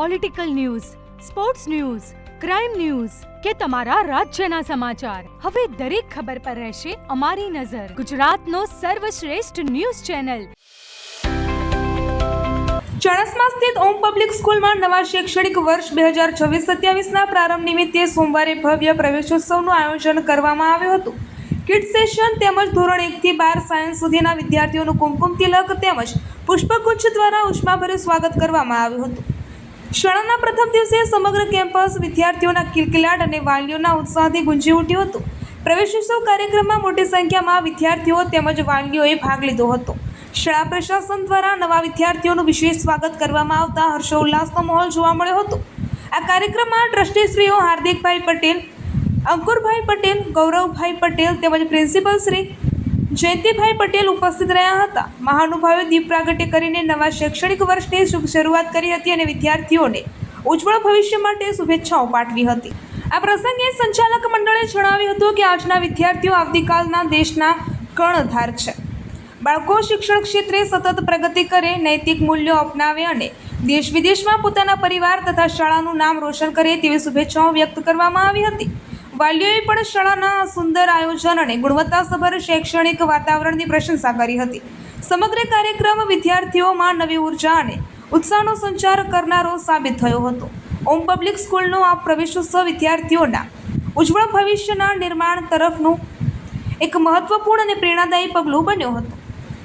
Political news, sports news, crime news કે તમારા રાજ્યના સમાચાર, હવે દરેક ખબર પર રહેશે અમારી નજર. ગુજરાતનો સર્વશ્રેષ્ઠ ન્યૂઝ ચેનલ. ચાણસ્મા સ્થિત ઓમ પબ્લિક સ્કૂલમાં નવા શૈક્ષણિક વર્ષ 2026-27ના પ્રારંભ નિમિત્તે સોમવારે ભવ્ય પ્રવેશોત્સવનું આયોજન કરવામાં આવ્યું હતું. કિડ સેશન તેમજ ધોરણ 1 થી 12 સાયન્સ સુધીના વિદ્યાર્થીઓનું કુમકુમ તિલક તેમજ પુષ્પગુચ્છ દ્વારા ઉષ્માભર્યું સ્વાગત કરવામાં આવ્યું હતું. શાળાના પ્રથમ દિવસે સમગ્ર કેમ્પસ વિદ્યાર્થીઓના કિલકિલાટ અને વાલીઓના ઉત્સાહથી ગુંજી ઉઠ્યું હતું. પ્રવેશોત્સવ કાર્યક્રમમાં મોટી સંખ્યામાં વિદ્યાર્થીઓ તેમજ વાલીઓએ ભાગ લીધો હતો. શાળા પ્રશાસન દ્વારા નવા વિદ્યાર્થીઓનું વિશેષ સ્વાગત કરવામાં આવતા હર્ષોલ્લાસનો માહોલ જોવા મળ્યો હતો. આ કાર્યક્રમમાં ટ્રસ્ટીશ્રીઓ હાર્દિકભાઈ પટેલ, અંકુરભાઈ પટેલ, ગૌરવભાઈ પટેલ તેમજ પ્રિન્સિપલ શ્રી જયંતિભાઈ પટેલ ઉપસ્થિત રહ્યા હતા. મહાનુભાવોએ દીપ પ્રાગટ્ય કરીને નવા શૈક્ષણિક વર્ષની શુભ શરૂઆત કરી હતી અને વિદ્યાર્થીઓને ઉજ્જવળ ભવિષ્ય માટે શુભેચ્છાઓ પાઠવી હતી. આ પ્રસંગે સંચાલક મંડળે જણાવ્યું હતું કે આજના વિદ્યાર્થીઓ આવતીકાલના દેશના કર્ણધાર છે. બાળકો શિક્ષણ ક્ષેત્રે સતત પ્રગતિ કરે, નૈતિક મૂલ્યો અપનાવે અને દેશ વિદેશમાં પોતાના પરિવાર તથા શાળાનું નામ રોશન કરે તેવી શુભેચ્છાઓ વ્યક્ત કરવામાં આવી હતી. વાલીઓએ પણ શાળાના સુંદર આયોજન અને ગુણવત્તાસભર શૈક્ષણિક વાતાવરણની પ્રશંસા કરી હતી. સમગ્ર કાર્યક્રમ વિદ્યાર્થીઓમાં નવી ઉર્જા અને ઉત્સાહનો સંચાર કરનારો સાબિત થયો હતો. ઓમ પબ્લિક સ્કૂલનો આ પ્રવેશોત્સવ વિદ્યાર્થીઓના ઉજ્જવળ ભવિષ્યના નિર્માણ તરફનું એક મહત્વપૂર્ણ અને પ્રેરણાદાયી પગલું બન્યો હતો.